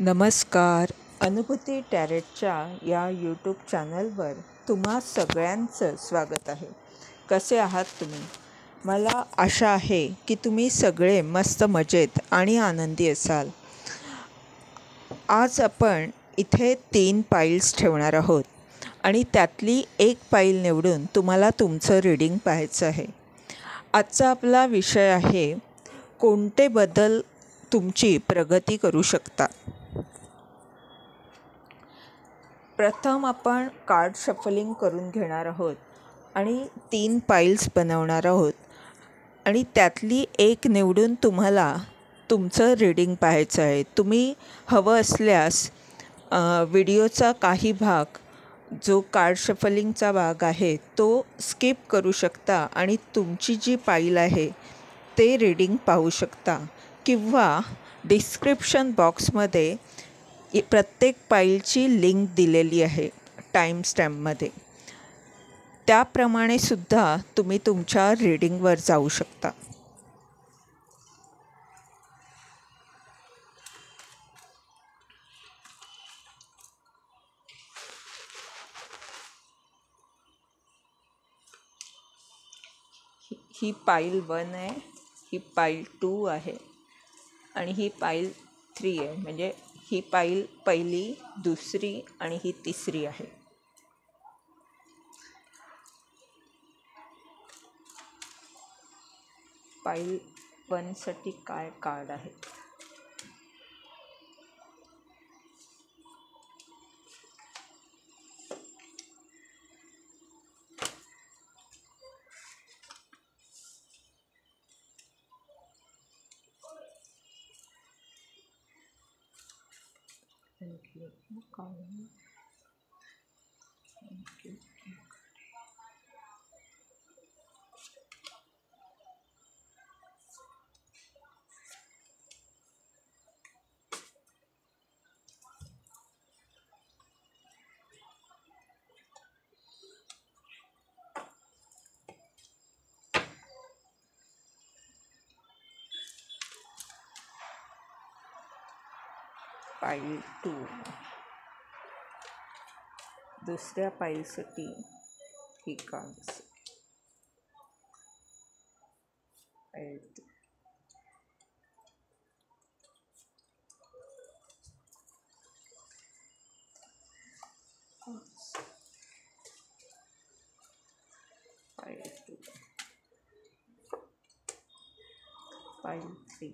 नमस्कार. अनुभूती टॅरेटच्या या यूट्यूब चॅनलवर तुम्हा सगळ्यांचं स्वागत आहे. कसे आहात तुम्ही? मला आशा आहे की तुम्ही सगळे मस्त मजेत आणि आनंदी असाल. आज आपण इथे 3 पाईल्स ठेवणार आहोत आणि त्यातली एक पाईल निवडून तुम्हाला तुमचं रीडिंग पाहायचं आहे. आजचा आपला विषय आहे, कोणते बदल तुमची प्रगती करू शकतात. प्रथम आपण कार्ड शफलिंग करून घेणार आहोत आणि 3 पाईल्स बनवणार आहोत आणि त्यातली एक निवडून तुम्हाला तुमचं रीडिंग पाहायचं आहे. तुम्ही हवं असल्यास व्हिडिओचा काही भाग, जो कार्ड शफलिंगचा भाग आहे, तो स्किप करू शकता आणि तुमची जी पाईल आहे ते रीडिंग पाहू शकता, किंवा डिस्क्रिप्शन बॉक्समध्ये प्रत्येक पाईलची लिंक दिलेली आहे टाईम स्टॅम्पमध्ये. त्याप्रमाणे सुद्धा तुम्ही तुमच्या रीडिंगवर जाऊ शकता. ही पाईल 1 आहे, ही पाईल 2 आहे आणि ही पाईल 3 आहे. म्हणजे ही पाईल पहिली, दुसरी आणि ही तिसरी आहे. पाईल 1 साठी काय कार्ड आहे? पाईल 2. दुसऱ्या पाईलसाठी ही कार्ड पाईल 2. पाईल 2, पाईल 3.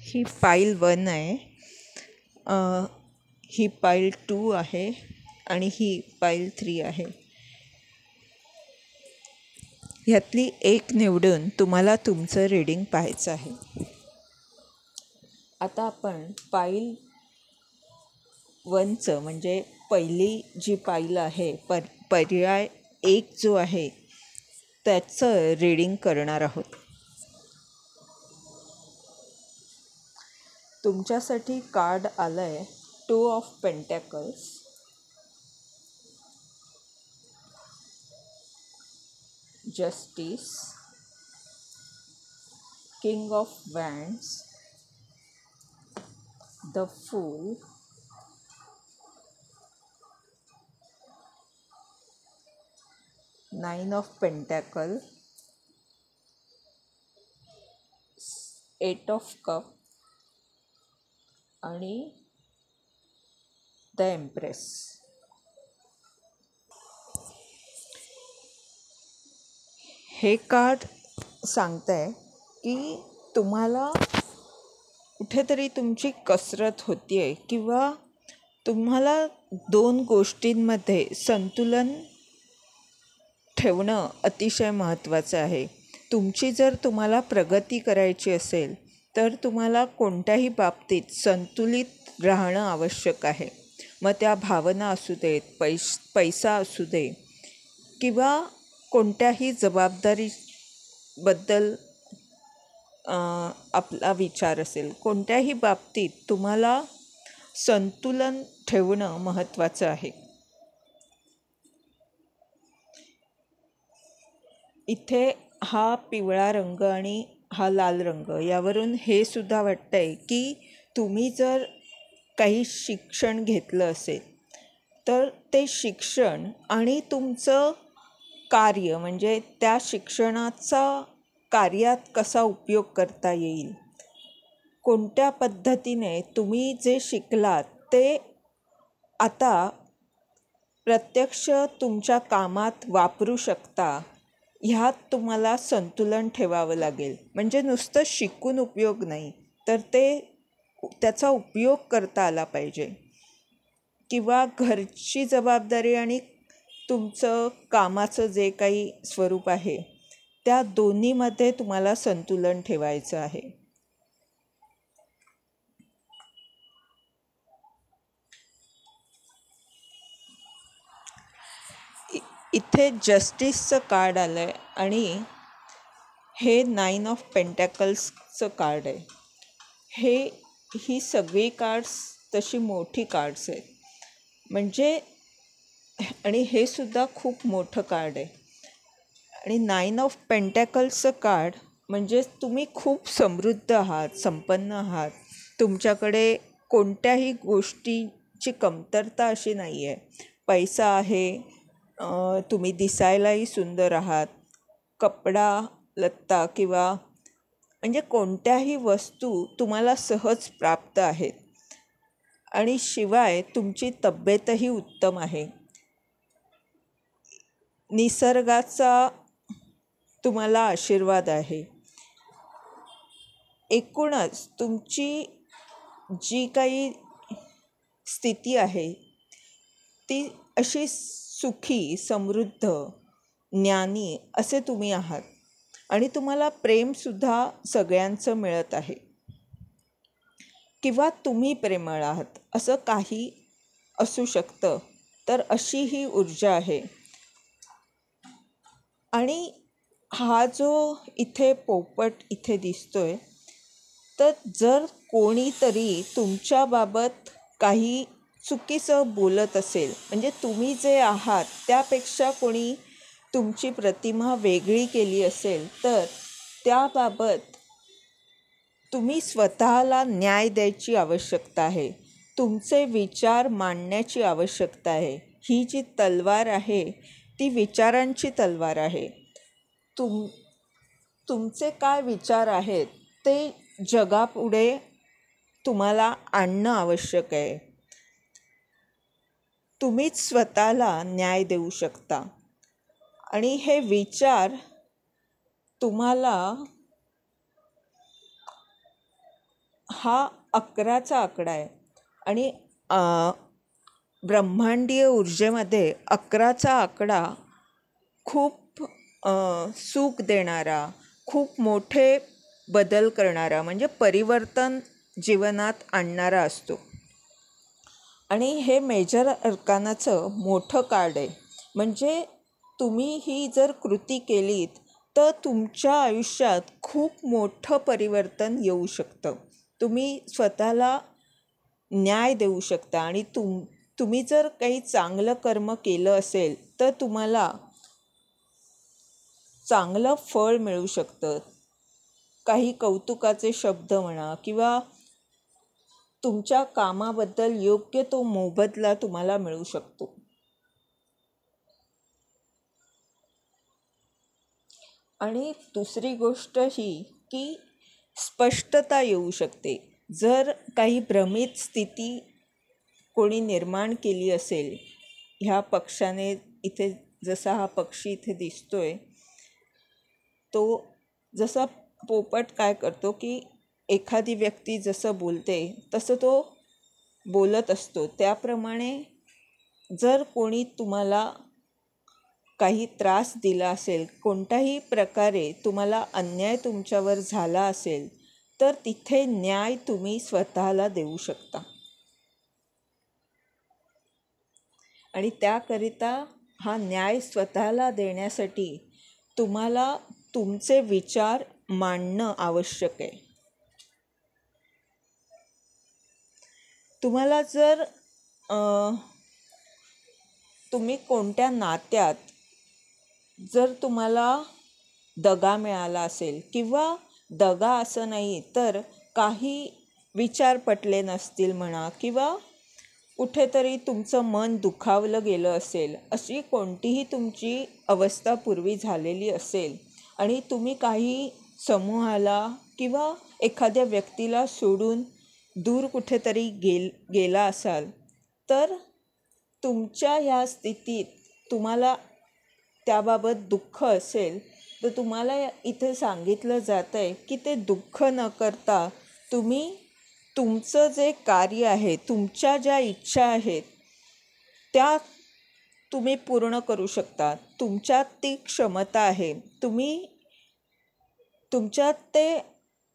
ही पाईल 1 आहे, ही पाईल 2 आहे आणि ही पाईल 3 आहे. ह्यातली एक निवडून तुम्हाला तुमचं रीडिंग पाहायचं आहे. आता आपण पाईल 1चं, म्हणजे पहिली जी पाईल आहे, पर्याय 1 जो आहे, त्याचं रीडिंग करणार आहोत. तुमच्यासाठी कार्ड आलं आहे 2 of pentacles, justice, king of wands, the fool, nine of pentacle, eight of cup आणि द एम्प्रेस. हे कार्ड सांगतंय की तुम्हाला कुठेतरी तुमची कसरत होती आहे किंवा तुम्हाला दोन गोष्टींमध्ये संतुलन ठेवणं अतिशय महत्त्वाचं आहे. तुमची जर तुम्हाला प्रगती करायची असेल तर तुम्हाला कोणत्याही बाबतीत संतुलित राहणं आवश्यक आहे. मग त्या भावना असू देत, पैसा असू दे किंवा कोणत्याही जबाबदारीबद्दल आपला विचार असेल, कोणत्याही बाबतीत तुम्हाला संतुलन ठेवणं महत्त्वाचं आहे. इथे हा पिवळा रंग आणि हा लाल रंग यावरून हे सुद्धा वाटतं आहे की तुम्ही जर काही शिक्षण घेतलं असेल तर ते शिक्षण आणि तुमचं कार्य म्हणजे त्या शिक्षणाचा कार्यात कसा उपयोग करता येईल, कोणत्या पद्धतीने तुम्ही जे शिकलात ते आता प्रत्यक्ष तुमच्या कामात वापरू शकता, ह्यात तुम्हाला संतुलन ठेवावं लागेल. म्हणजे नुसतं शिकून उपयोग नाही, तर त्याचा उपयोग करता आला पाहिजे. किंवा घरची जबाबदारी आणि तुमचं कामाचं जे काही स्वरूप आहे त्या दोन्हीमध्ये तुम्हाला संतुलन ठेवायचं आहे. इथे जस्टिसचं कार्ड आलं आहे आणि हे नाईन ऑफ पेंटॅकल्सचं कार्ड आहे. ही सगळी कार्ड्स तशी मोठी कार्ड्स आहेत म्हणजे, आणि हे सुद्धा खूप मोठं कार्ड आहे. आणि नाईन ऑफ पेंटॅकल्सचं कार्ड म्हणजे तुम्ही खूप समृद्ध आहात, संपन्न आहात, तुमच्याकडे कोणत्याही गोष्टीची कमतरता अशी नाही आहे. पैसा आहे, तुम्ही दिसायलाही सुंदर आहात, कपडा लत्ता किंवा म्हणजे कोणत्याही वस्तू तुम्हाला सहज प्राप्त आहेत आणि शिवाय तुमची तब्येतही उत्तम आहे. निसर्गाचा तुम्हाला आशीर्वाद आहे. एकूणच तुमची जी काही स्थिती आहे ती अशी सुखी, समृद्ध, ज्ञानी असे तुम्ही आहात आणि तुम्हाला प्रेमसुद्धा सगळ्यांचं मिळत आहे किंवा तुम्ही प्रेमळ आहात असं काही असू शकतं. तर अशी ही ऊर्जा आहे. आणि हा जो इथे पोपट इथे दिसतोय, तर जर कोणीतरी तुमच्याबाबत काही चुकीचं बोलत असेल, म्हणजे तुम्ही जे आहात त्यापेक्षा कोणी तुमची प्रतिमा वेगळी केली असेल, तर त्याबाबत तुम्ही स्वतःला न्याय द्यायची आवश्यकता आहे. तुमचे विचार मांडण्याची आवश्यकता आहे. ही जी तलवार आहे ती विचारांची तलवार आहे. तुमचे काय विचार आहेत ते जगापुढे तुम्हाला आणणं आवश्यक आहे. तुम्हीच स्वतःला न्याय देऊ शकता आणि हे विचार तुम्हाला हा 11चा आकडा आहे आणि ब्रह्मांडीय ऊर्जेमध्ये 11चा आकडा खूप सुख देणारा, खूप मोठे बदल करणारा म्हणजे परिवर्तन जीवनात आणणारा असतो. आणि हे मेजर अर्कानाचं मोठं कार्ड आहे. म्हणजे तुम्ही ही जर कृती केलीत तर तुमच्या आयुष्यात खूप मोठं परिवर्तन येऊ शकतं. तुम्ही स्वतःला न्याय देऊ शकता आणि तुम्ही जर काही चांगलं कर्म केलं असेल तर तुम्हाला चांगलं फळ मिळू शकतं. काही कौतुकाचे शब्द म्हणा किंवा तुमच्या कामाबद्दल योग्य तो मोबदला तुम्हाला मिळू शकतो. आणि दुसरी गोष्ट ही की स्पष्टता येऊ शकते. जर काही भ्रमित स्थिती कोणी निर्माण केली असेल, ह्या पक्षाने इथे जसा हा पक्षी इथे दिसतोय, तो जसा पोपट काय करतो की एखादी व्यक्ती जसं बोलते तसं तो बोलत असतो. त्याप्रमाणे जर कोणी तुम्हाला काही त्रास दिला असेल, कोणत्याही प्रकारे तुम्हाला अन्याय तुमच्यावर झाला असेल, तर तिथे न्याय तुम्ही स्वतःला देऊ शकता. आणि त्याकरिता हा न्याय स्वतःला देण्यासाठी तुम्हाला तुमचे विचार मांडणं आवश्यक आहे. तुम्हाला जर तुम्ही कोणत्या नात्यात जर तुम्हाला दगा मिळाला असेल, किंवा दगा असं नाही तर काही विचार पटले नसतील म्हणा, किंवा कुठेतरी तुमचं मन दुखावलं गेलं असेल, अशी कोणतीही तुमची अवस्था पूर्वी झालेली असेल आणि तुम्ही काही समूहाला किंवा एखाद्या व्यक्तीला सोडून दूर कुठेतरी गेला असाल, तर तुमच्या ह्या स्थितीत तुम्हाला त्याबाबत दुःख असेल, तर तुम्हाला इथे सांगितलं जातं आहे की ते दुःख न करता तुम्ही तुमचं जे कार्य आहे, तुमच्या ज्या इच्छा आहेत त्या तुम्ही पूर्ण करू शकता. तुमच्यात ती क्षमता आहे, तुमच्यात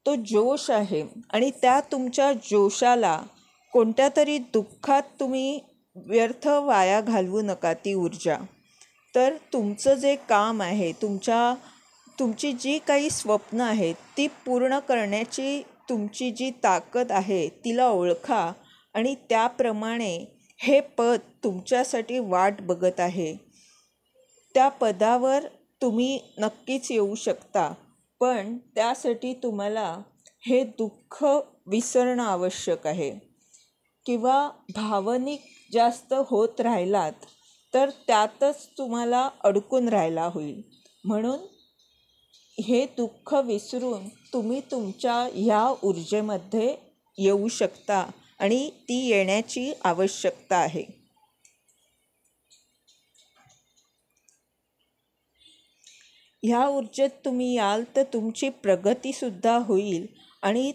तो जोश आहे आणि त्या तुमच्या जोशाला कोणत्या तरी दुःखात तुम्ही व्यर्थ वाया घालवू नका ती ऊर्जा. तर तुमचं जे काम आहे, तुमची जी काही स्वप्न आहेत ती पूर्ण करण्याची तुमची जी ताकद आहे तिला ओळखा आणि त्याप्रमाणे हे पद तुमच्यासाठी वाट बघत आहे. त्या पदावर तुम्ही नक्कीच येऊ शकता, पण त्यासाठी तुम्हाला हे दुःख विसरणं आवश्यक आहे. किंवा भावनिक जास्त होत राहिलात तर त्यातच तुम्हाला अडकून राहायला होईल. म्हणून हे दुःख विसरून तुम्ही तुमच्या ह्या ऊर्जेमध्ये येऊ शकता आणि ती येण्याची आवश्यकता आहे. ह्या ऊर्जेत तुम्ही याल तर तुमची प्रगतीसुद्धा होईल आणि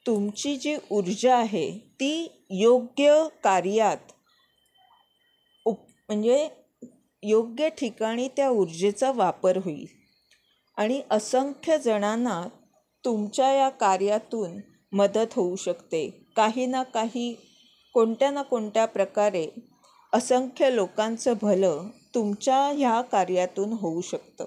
तुमची जी ऊर्जा आहे ती योग्य कार्यात म्हणजे योग्य ठिकाणी त्या ऊर्जेचा वापर होईल आणि असंख्य जणांना तुमच्या या कार्यातून मदत होऊ शकते. काही ना काही, कोणत्या ना कोणत्या प्रकारे असंख्य लोकांचं भलं तुमच्या ह्या कार्यातून होऊ शकतं.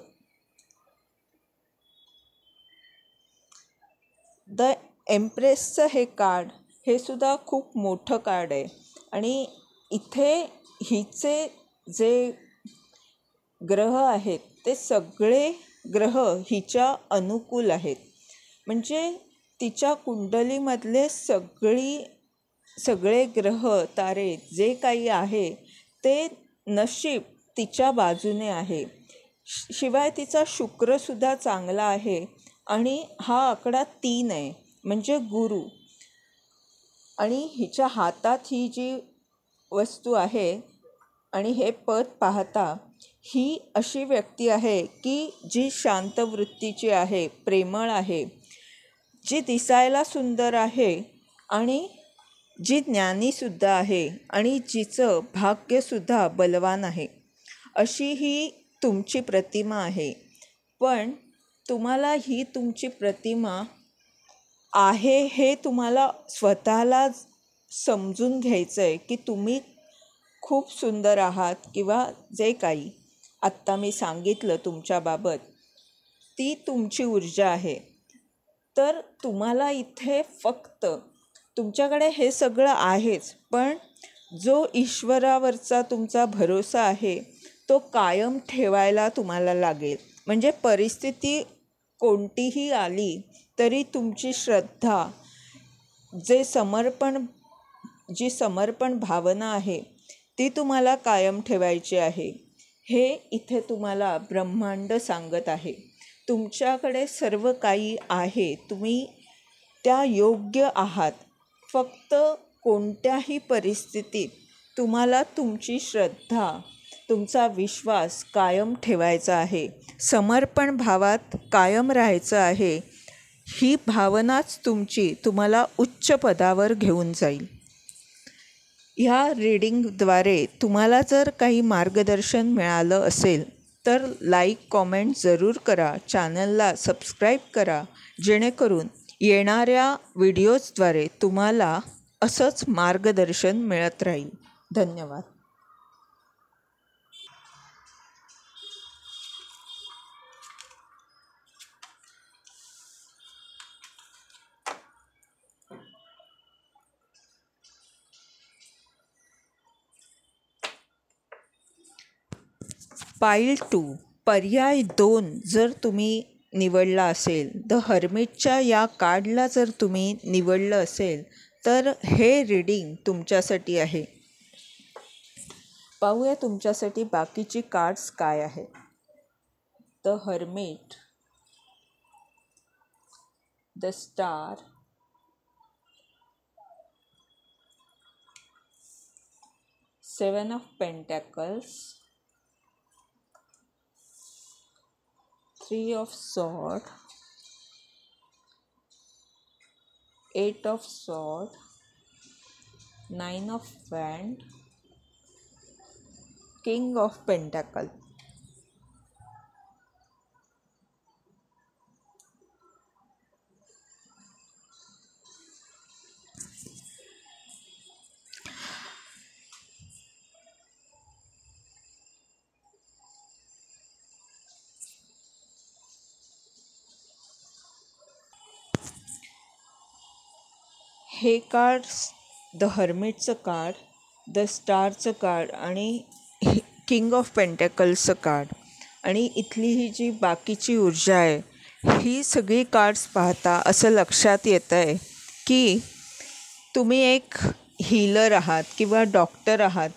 द एम्प्रेसचं हे कार्ड हे सुद्धा खूप मोठं कार्ड आहे आणि इथे हिचे जे ग्रह आहेत ते सगळे ग्रह हिच्या अनुकूल आहेत. म्हणजे तिच्या कुंडलीमधले सगळे ग्रह तारे जे काही आहे ते नशीब तिच्या बाजूने आहे. शिवाय तिचा शुक्रसुद्धा चांगला आहे आणि हा आकडा 3 आहे म्हणजे गुरु. आणि हिच्या हातात ही जी वस्तू आहे आणि हे पद पाहता ही अशी व्यक्ती आहे की जी शांत वृत्तीची आहे, प्रेमळ आहे, जी दिसायला सुंदर आहे आणि जी ज्ञानीसुद्धा आहे आणि जिचं भाग्यसुद्धा बलवान आहे, अशी ही तुमची प्रतिमा आहे. पण तुम्हाला ही तुमची प्रतिमा आहे हे तुम्हाला स्वतःला समजून घ्यायचं आहे की तुम्ही खूप सुंदर आहात, किंवा जे काही आत्ता मी सांगितलं तुमच्याबाबत ती तुमची ऊर्जा आहे. तर तुम्हाला इथे फक्त तुमच्याकडे हे सगळं आहेच, पण जो ईश्वरावरचा तुमचा भरोसा आहे तो कायम ठेवायला तुम्हाला लागेल. म्हणजे परिस्थिती कोणतीही आली तरी तुमची श्रद्धा, जी समर्पण भावना आहे ती तुम्हाला कायम ठेवायची आहे. हे इथे तुम्हाला ब्रह्मांड सांगत आहे. तुमच्याकडे सर्व काही आहे, तुम्ही त्या योग्य आहात. फक्त कोणत्याही परिस्थितीत तुम्हाला तुमची श्रद्धा, तुमचा विश्वास कायम ठेवायचा आहे. समर्पण भावात कायम राहायचं आहे. ही भावनाच तुम्हाला उच्च पदावर घेऊन जाईल. ह्या रीडिंगद्वारे तुम्हाला जर काही मार्गदर्शन मिळालं असेल तर लाईक कॉमेंट जरूर करा. चॅनलला सबस्क्राईब करा, जेणेकरून येणाऱ्या व्हिडिओजद्वारे तुम्हाला असंच मार्गदर्शन मिळत राहील. धन्यवाद. पाईल 2 पर्याय 2 जर तुम्ही निवडला असेल, द हर्मिटच्या या कार्डला जर तुम्ही निवडलं असेल तर हे रीडिंग तुमच्यासाठी आहे. पाहूया तुमच्यासाठी बाकीची कार्ड्स काय आहेत. The hermit, the star, seven of pentacles, 3 of sword, 8 of sword, 9 of wand, king of pentacle. हे कार्ड्स द हर्मिटचं कार्ड, द स्टारचं कार्ड आणि किंग ऑफ पेंटॅकल्सचं कार्ड आणि इथली ही जी बाकीची ऊर्जा आहे, ही सगळी कार्ड्स पाहता असं लक्षात येतं आहे की तुम्ही एक हीलर आहात किंवा डॉक्टर आहात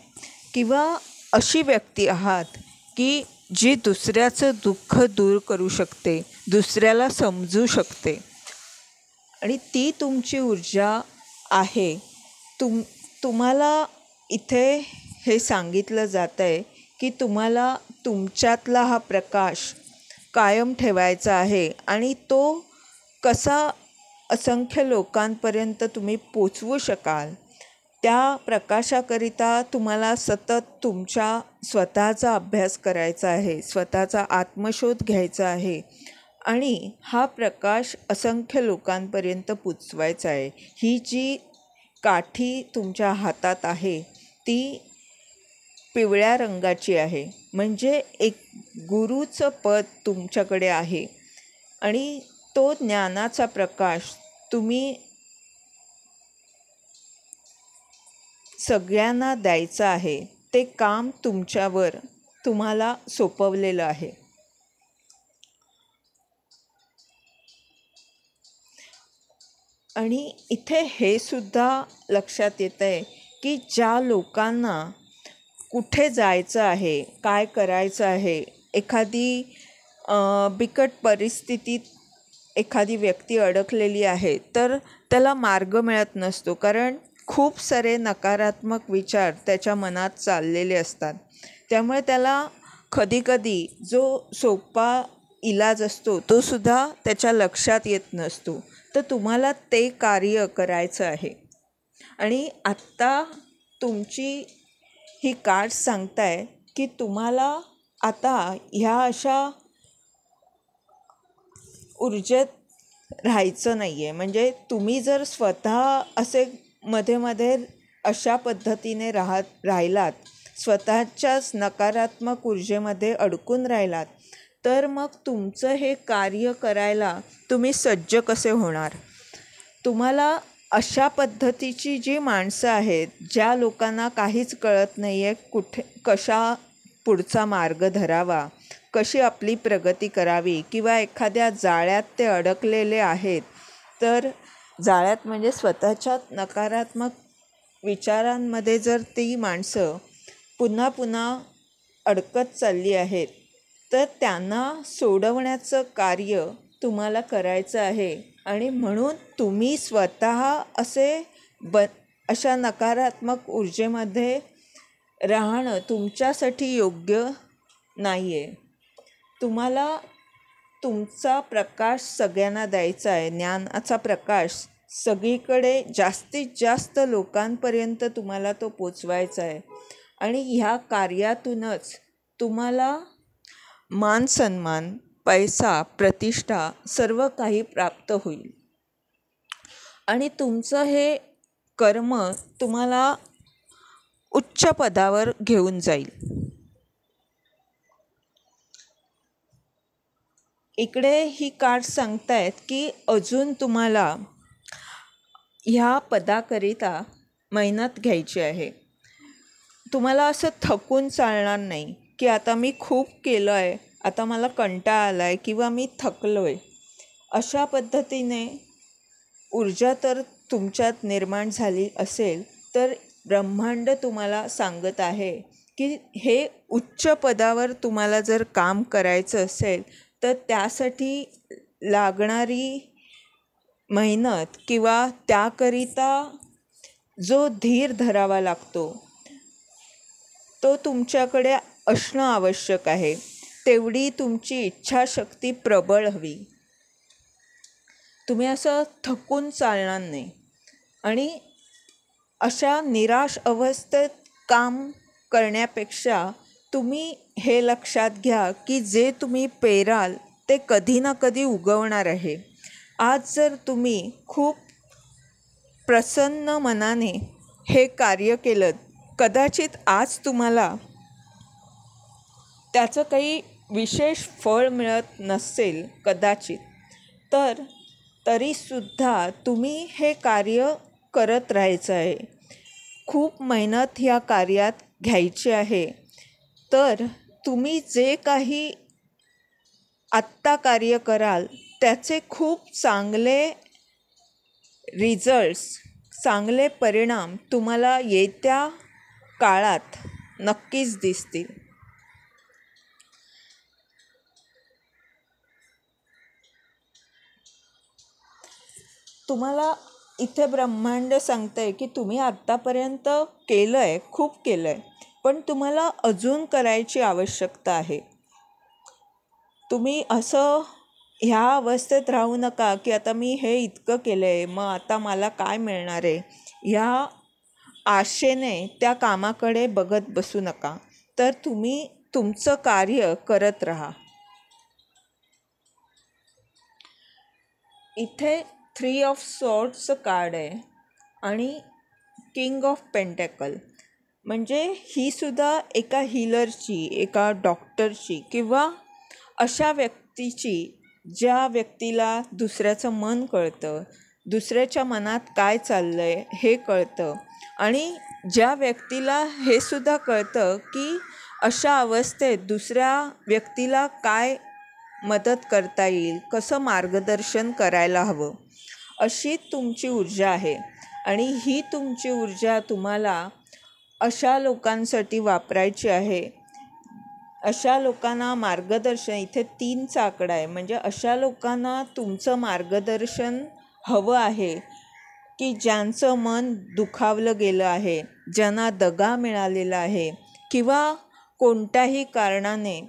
किंवा अशी व्यक्ती आहात की जी दुसऱ्याचं दुःख दूर करू शकते, दुसऱ्याला समजू शकते आणि ती तुमची ऊर्जा आहे. तुम्हाला इथे हे सांगितलं जातं आहे की तुम्हाला तुमच्यातला हा प्रकाश कायम ठेवायचा आहे आणि तो कसा असंख्य लोकांपर्यंत तुम्ही पोचवू शकाल, त्या प्रकाशाकरिता तुम्हाला सतत तुमच्या स्वतःचा अभ्यास करायचा आहे, स्वतःचा आत्मशोध घ्यायचा आहे आणि हा प्रकाश असंख्य लोकांपर्यंत पोचवायचा आहे. ही जी काठी तुमच्या हातात आहे ती पिवळ्या रंगाची आहे, म्हणजे एक गुरुचं पद तुमच्याकडे आहे आणि तो ज्ञानाचा प्रकाश तुम्ही सगळ्यांना द्यायचा आहे. ते काम तुमच्यावर तुम्हाला सोपवलेलं आहे. आणि इथे हे सुद्धा लक्षात येतं आहे की ज्या लोकांना कुठे जायचं आहे, काय करायचं आहे, एखादी बिकट परिस्थितीत एखादी व्यक्ती अडकलेली आहे तर त्याला मार्ग मिळत नसतो, कारण खूप सारे नकारात्मक विचार त्याच्या मनात चाललेले असतात. त्यामुळे त्याला कधीकधी जो सोपा इलाज असतो तो सुद्धा त्याच्या लक्षात येत नसतो. तर तुम्हाला ते कार्य करायचं आहे आणि आत्ता तुमची ही कार्ड्स सांगताय की तुम्हाला आता ह्या अशा ऊर्जेत राहायचं नाही आहे. म्हणजे तुम्ही जर स्वतः असे मध्ये मध्ये अशा पद्धतीने राहिलात, स्वतःच्याच नकारात्मक ऊर्जेमध्ये अडकून राहिलात, तर मग तुमचं हे कार्य करायला तुम्ही सज्ज कसे होणार. तुम्हाला अशा पद्धतीची जी माणसं आहेत, ज्या लोकांना काहीच कळत नाही आहे कशा पुढचा मार्ग धरावा, कशी आपली प्रगती करावी, किंवा एखाद्या जाळ्यात ते अडकलेले आहेत, तर जाळ्यात म्हणजे स्वतःच्या नकारात्मक विचारांमध्ये जर ती माणसं पुन्हा पुन्हा अडकत चालली आहेत, तर त्यांना सोडवण्याचं कार्य तुम्हाला करायचं आहे. आणि म्हणून तुम्ही स्वतः अशा नकारात्मक ऊर्जेमध्ये राहणं तुमच्यासाठी योग्य नाही आहे. तुम्हाला तुमचा प्रकाश सगळ्यांना द्यायचा आहे. ज्ञानाचा प्रकाश सगळीकडे जास्तीत जास्त लोकांपर्यंत तुम्हाला तो पोचवायचा आहे. आणि ह्या कार्यातूनच तुम्हाला मान सन्मान, पैसा, प्रतिष्ठा सर्व काही प्राप्त होईल. आणि तुमचं हे कर्म तुम्हाला उच्च पदावर घेऊन जाईल. इकडे ही कार्ड सांगतायत की अजून तुम्हाला ह्या पदाकरिता मेहनत घ्यायची आहे. तुम्हाला असं थकून चालणार नाही की आता मी खूप केलं आहे, आता मला कंटाळा आला आहे किंवा मी थकलो आहे. अशा पद्धतीने ऊर्जा तर तुमच्यात निर्माण झाली असेल तर ब्रह्मांड तुम्हाला सांगत आहे की हे उच्च पदावर तुम्हाला जर काम करायचं असेल तर त्यासाठी लागणारी मेहनत किंवा त्याकरिता जो धीर धरावा लागतो तो तुमच्याकडे असणं आवश्यक आहे. तेवढी तुमची इच्छाशक्ती प्रबळ हवी. तुम्ही असं थकून चालणार नाही. आणि अशा निराश अवस्थेत काम करण्यापेक्षा तुम्ही हे लक्षात घ्या की जे तुम्ही पेराल ते कधी ना कधी उगवणार आहे. आज जर तुम्ही खूप प्रसन्न मनाने हे कार्य केलं, कदाचित आज तुम्हाला त्याचं काही विशेष फळ मिळत नसेल कदाचित, तर तरीसुद्धा तुम्ही हे कार्य करत राहायचं आहे. खूप मेहनत ह्या कार्यात घ्यायची आहे. तर तुम्ही जे काही आत्ता कार्य कराल त्याचे खूप चांगले रिझल्ट्स, चांगले परिणाम तुम्हाला येत्या काळात नक्कीच दिसतील. तुम्हाला इथे ब्रह्मांड सांगतंय की तुम्ही आत्तापर्यंत केलं आहे, खूप केलं आहे, पण तुम्हाला अजून करायची आवश्यकता आहे. तुम्ही असं ह्या अवस्थेत राहू नका की आता मी हे इतकं केलं आहे, मग आता मला काय मिळणार आहे, ह्या आशेने त्या कामाकडे बघत बसू नका. तर तुम्ही तुमचं कार्य करत राहा. इथे 3 ऑफ सॉर्ड्सचं कार्ड आहे आणि किंग ऑफ पेंटॅकल. म्हणजे ही सुद्धा एका हीलरची, एका डॉक्टरची किंवा अशा व्यक्तीची ज्या व्यक्तीला दुसऱ्याचं मन कळतं, दुसऱ्याच्या मनात काय चाललं आहे हे कळतं. आणि ज्या व्यक्तीला हे सुद्धा कळतं की अशा अवस्थेत दुसऱ्या व्यक्तीला काय मदत करता येईल, कसं मार्गदर्शन करायला हवं, अशी तुमची ऊर्जा आहे. आणि ही तुमची ऊर्जा तुम्हाला अशा लोकांसाठी वापरायची आहे. अशा लोकांना मार्गदर्शन, इथे 3चा आकडा आहे, म्हणजे अशा लोकांना तुमचं मार्गदर्शन हवं आहे की ज्यांचं मन दुखावलं गेलं आहे, ज्यांना दगा मिळालेला आहे किंवा कोणत्याही कारणाने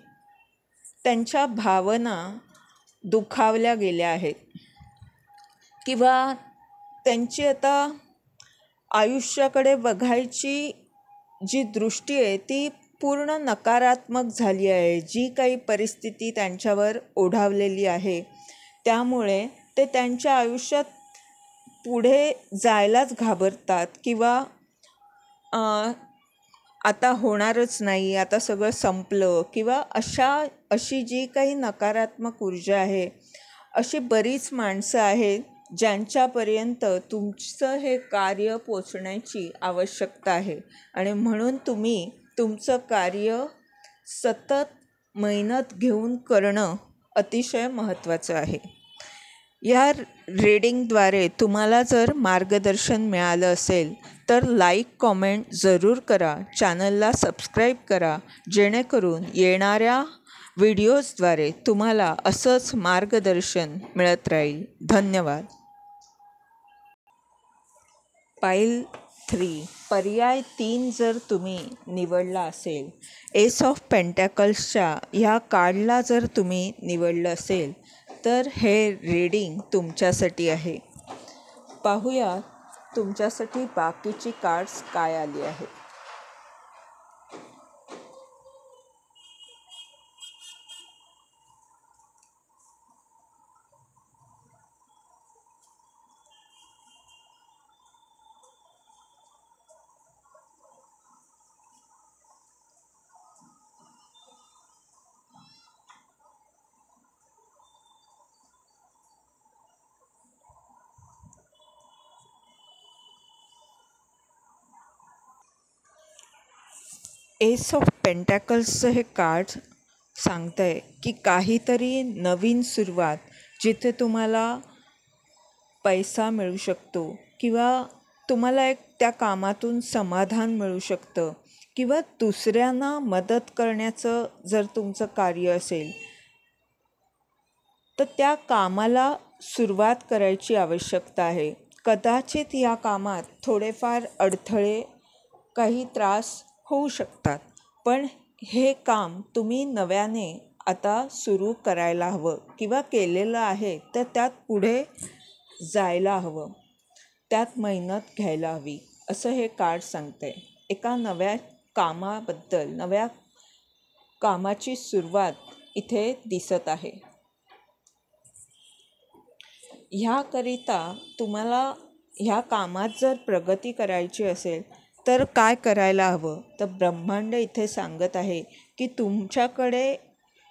त्यांच्या भावना दुखावल्या गेल्या आहेत किंवा त्यांची आता आयुष्याकडे बघायची जी दृष्टी आहे ती पूर्ण नकारात्मक झाली आहे. जी काही परिस्थिती त्यांच्यावर ओढावलेली आहे त्यामुळे ते त्यांच्या आयुष्यात पुढे जायलाच घाबरतात किंवा आता होणारच नाही, आता सगळं संपलं किंवा अशी जी काही नकारात्मक ऊर्जा आहे, अशी बरीच माणसं आहेत ज्यांच्यापर्यंत तुमचं हे कार्य पोचण्याची आवश्यकता आहे. आणि म्हणून तुम्ही तुमचं कार्य सतत मेहनत घेऊन करणं अतिशय महत्त्वाचं आहे. या रीडिंगद्वारे तुम्हाला जर मार्गदर्शन मिळालं असेल तर लाईक, कॉमेंट जरूर करा. चॅनलला सबस्क्राईब करा जेणेकरून येणाऱ्या व्हिडिओजद्वारे तुम्हाला असंच मार्गदर्शन मिळत राहील. धन्यवाद. पाईल 3 पर्याय 3 जर तुम्ही निवडला असेल, एस ऑफ पेंटॅकल्सच्या ह्या कार्डला जर तुम्ही निवडलं असेल तर हे रीडिंग तुमच्यासाठी आहे. पाहूया तुमच्यासाठी बाकीची कार्ड्स काय आली आहेत. एस ऑफ पेंटॅकल्सचं हे कार्ड सांगतं आहे की काहीतरी नवीन सुरुवात, जिथे तुम्हाला पैसा मिळू शकतो किंवा तुम्हाला एक त्या कामातून समाधान मिळू शकतं किंवा दुसऱ्यांना मदत करण्याचं जर तुमचं कार्य असेल तर त्या कामाला सुरुवात करायची आवश्यकता आहे. कदाचित या कामात थोडेफार अडथळे, काही त्रास होऊ शकतात, पण हे काम तुम्ही नव्याने आता सुरू करायला हवं किंवा केलेलं आहे तर त्यात पुढे जायला हवं, त्यात मेहनत घ्यायला हवी, असं हे कार्ड सांगते. एका नव्या कामाबद्दल, नव्या कामाची सुरुवात इथे दिसत आहे. ह्याकरिता तुम्हाला ह्या कामात जर प्रगती करायची असेल तर काय करायला हवं, तर ब्रह्मांड इथे सांगत आहे की तुमच्याकडे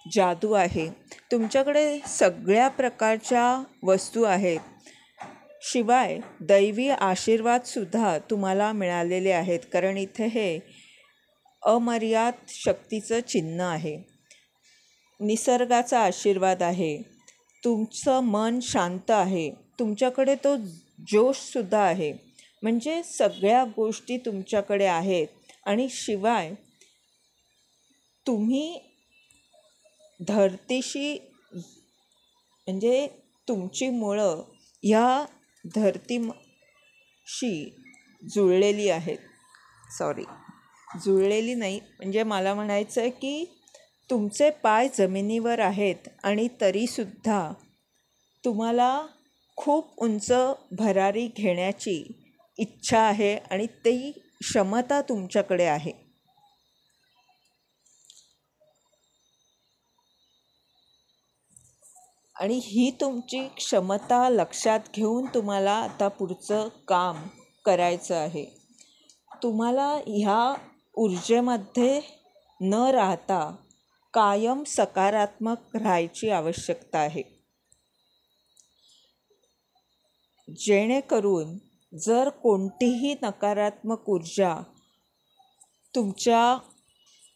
जादू आहे, तुमच्याकडे सगळ्या प्रकारच्या वस्तू आहेत, शिवाय दैवी आशीर्वादसुद्धा तुम्हाला मिळालेले आहेत. कारण इथे हे अमर्याद शक्तीचं चिन्ह आहे, निसर्गाचा आशीर्वाद आहे, तुमचं मन शांत आहे, तुमच्याकडे तो जोशसुद्धा आहे. म्हणजे सगळ्या गोष्टी तुमच्याकडे आहेत आणि शिवाय तुम्ही धरतीशी, म्हणजे तुमची मुळं ह्या धरतीशी जुळलेली आहेत. जुळलेली नाही, म्हणजे मला म्हणायचं आहे की तुमचे पाय जमिनीवर आहेत आणि तरीसुद्धा तुम्हाला खूप उंच भरारी घेण्याची इच्छा आहे आणि ती क्षमता तुमच्याकडे आहे. आणि ही तुमची क्षमता लक्षात घेऊन तुम्हाला आता पुढचं काम करायचं आहे. तुम्हाला ह्या ऊर्जेमध्ये न राहता कायम सकारात्मक राहायची आवश्यकता आहे, जेणेकरून जर कोणतीही नकारात्मक ऊर्जा तुमच्या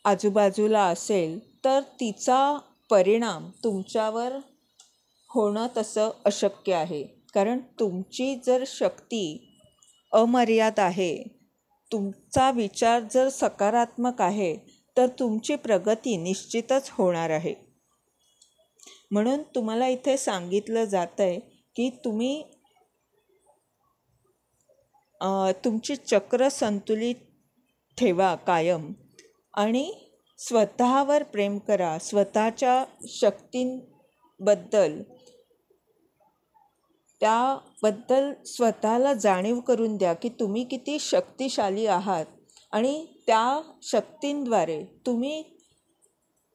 आजूबाजूला असेल तर तिचा परिणाम तुमच्यावर होणं तसं अशक्य आहे. कारण तुमची जर शक्ती अमर्याद आहे, तुमचा विचार जर सकारात्मक आहे तर तुमची प्रगती निश्चितच होणार आहे. म्हणून तुम्हाला इथे सांगितलं जातं आहे की तुम्ही तुमची चक्र संतुलित ठेवा कायम आणि स्वतःवर प्रेम करा. स्वतःच्या शक्तींबद्दल, त्याबद्दल स्वतःला जाणीव करून द्या की तुम्ही किती शक्तिशाली आहात आणि त्या शक्तींद्वारे तुम्ही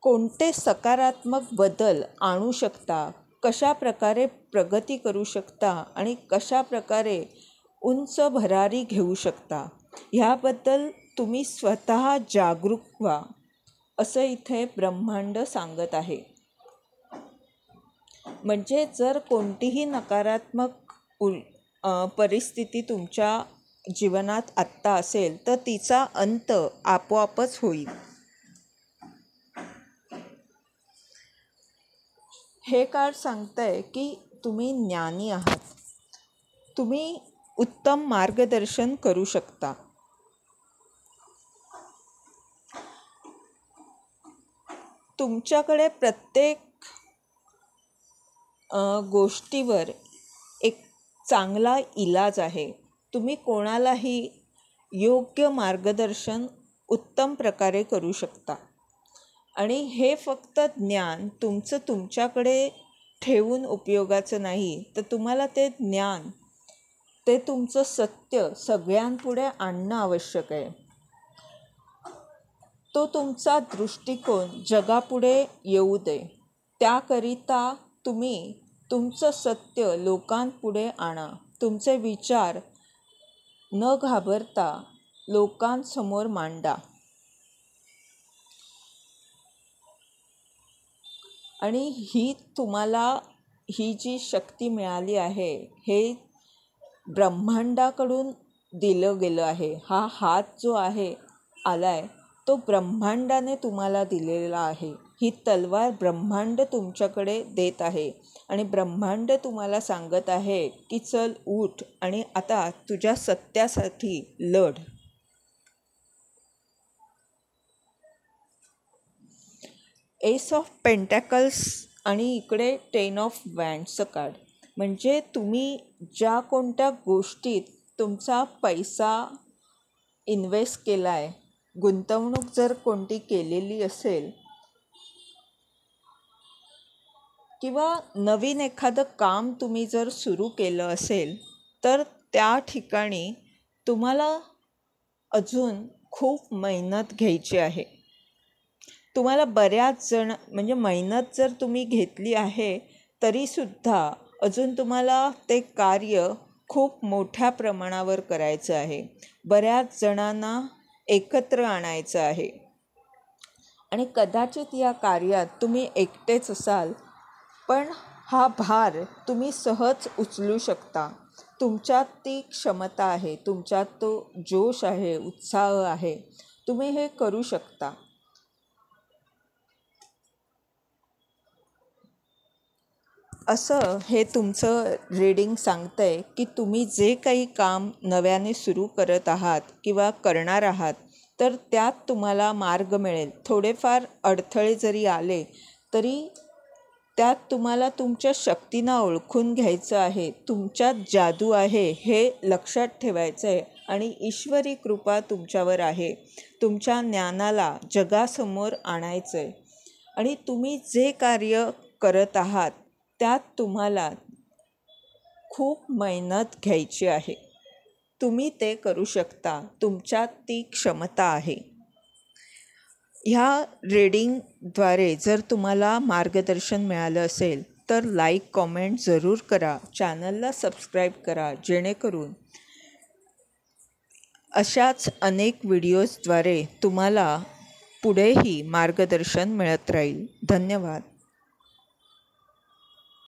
कोणते सकारात्मक बदल आणू शकता, कशा प्रकारे प्रगती करू शकता आणि कशा प्रकारे उंच भरारी घेऊ शकता, ह्याबद्दल तुम्ही स्वतः जागरूक व्हा, असं इथे ब्रह्मांड सांगत आहे. म्हणजे जर कोणतीही नकारात्मक परिस्थिती तुमच्या जीवनात आत्ता असेल तर तिचा अंत आपोआपच होईल. हे कार्ड सांगतंय की तुम्ही ज्ञानी आहात, तुम्ही उत्तम मार्गदर्शन करू शकता. तुमच्याकडे प्रत्येक गोष्टीवर एक चांगला इलाज आहे. तुम्ही कोणालाही योग्य मार्गदर्शन उत्तम प्रकारे करू शकता. आणि हे फक्त ज्ञान तुमचं तुमच्याकडे ठेवून उपयोगाचं नाही, तर तुम्हाला ते ज्ञान, ते तुमचं सत्य सगळ्यांपुढे आणणं आवश्यक आहे. तो तुमचा दृष्टिकोन जगापुढे येऊ दे. त्याकरिता तुम्ही तुमचं सत्य लोकांपुढे आणा. तुमचे विचार न घाबरता लोकांसमोर मांडा. आणि तुम्हाला ही जी शक्ती मिळाली आहे, हे ब्रह्मांडाकडून दिलं गेलं आहे. हा हात जो आहे आलाय, तो ब्रह्मांडाने तुम्हाला दिलेला आहे. ही तलवार ब्रह्मांड तुमच्याकडे देत आहे आणि ब्रह्मांड तुम्हाला सांगत आहे की चल उठ आणि आता तुझ्या सत्यासाठी लढ. एस ऑफ पेंटॅकल्स आणि इकडे 10 ऑफ वँड्सचं कार्ड. म्हणजे तुम्ही ज्या कोणत्या गोष्टीत तुमचा पैसा इन्व्हेस्ट केला आहे, गुंतवणूक जर कोणती केलेली असेल किंवा नवीन एखादं काम तुम्ही जर सुरू केलं असेल, तर त्या ठिकाणी तुम्हाला अजून खूप मेहनत घ्यायची आहे. तुम्हाला बऱ्याच म्हणजे मेहनत जर तुम्ही घेतली आहे तरीसुद्धा अजून तुम्हाला ते कार्य खूप मोठ्या प्रमाणावर करायचं आहे. बऱ्याच जणांना एकत्र आणायचं आहे आणि कदाचित या कार्यात तुम्ही एकटेच असाल, पण हा भार तुम्ही सहज उचलू शकता. तुमच्यात ती क्षमता आहे, तुमच्यात तो जोश आहे, उत्साह आहे. तुम्ही हे करू शकता. असं हे तुमचं रीडिंग सांगतंय की तुम्ही जे काही काम नव्याने सुरू करत आहात किंवा करणार आहात, तर त्यात तुम्हाला मार्ग मिळेल. थोडेफार अडथळे जरी आले तरी त्यात तुम्हाला तुमच्या शक्तींना ओळखून घ्यायचं आहे. तुमच्यात जादू आहे हे लक्षात ठेवायचं आहे आणि ईश्वरी कृपा तुमच्यावर आहे. तुमच्या ज्ञानाला जगासमोर आणायचं आहे आणि तुम्ही जे कार्य करत आहात त्यात तुम्हाला खूप मेहनत घ्यायची आहे. तुम्ही ते करू शकता. तुमच्यात ती क्षमता आहे. ह्या रीडिंगद्वारे जर तुम्हाला मार्गदर्शन मिळालं असेल तर लाईक, कॉमेंट जरूर करा. चॅनलला सबस्क्राईब करा, जेणेकरून अशाच अनेक व्हिडिओजद्वारे तुम्हाला पुढेही मार्गदर्शन मिळत राहील. धन्यवाद.